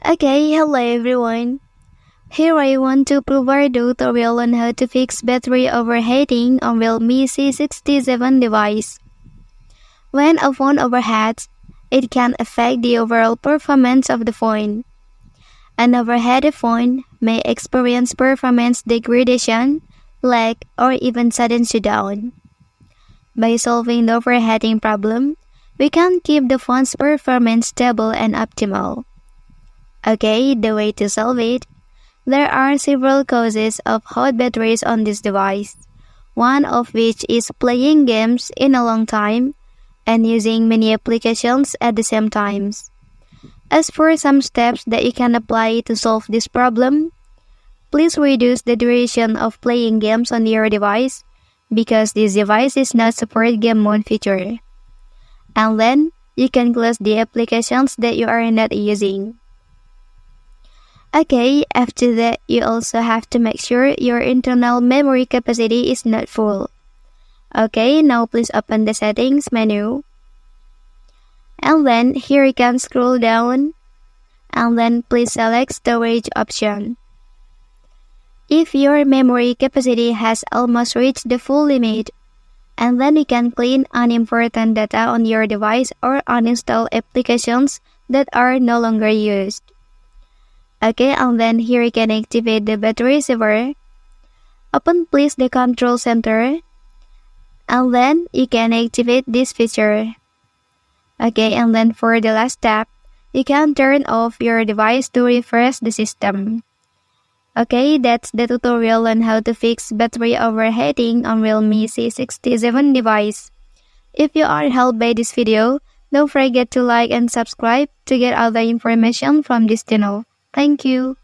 Okay, hello everyone. Here I want to provide a tutorial on how to fix battery overheating on Realme C67 device. When a phone overheats, it can affect the overall performance of the phone. An overheated phone may experience performance degradation, lag, or even sudden shutdown. By solving the overheating problem, we can keep the phone's performance stable and optimal. Okay, the way to solve it. There are several causes of hot batteries on this device, one of which is playing games in a long time and using many applications at the same time. As for some steps that you can apply to solve this problem, please reduce the duration of playing games on your device because this device is not support game mode feature. And then, you can close the applications that you are not using. Okay, after that, you also have to make sure your internal memory capacity is not full. Okay, now please open the settings menu. And then here you can scroll down. And then please select storage option. If your memory capacity has almost reached the full limit, and then you can clean unimportant data on your device or uninstall applications that are no longer used. Okay, and then here you can activate the battery saver. Open please the control center. And then you can activate this feature. Okay, and then for the last step, you can turn off your device to refresh the system. Okay, that's the tutorial on how to fix battery overheating on Realme C67 device. If you are helped by this video, don't forget to like and subscribe to get other information from this channel. Thank you.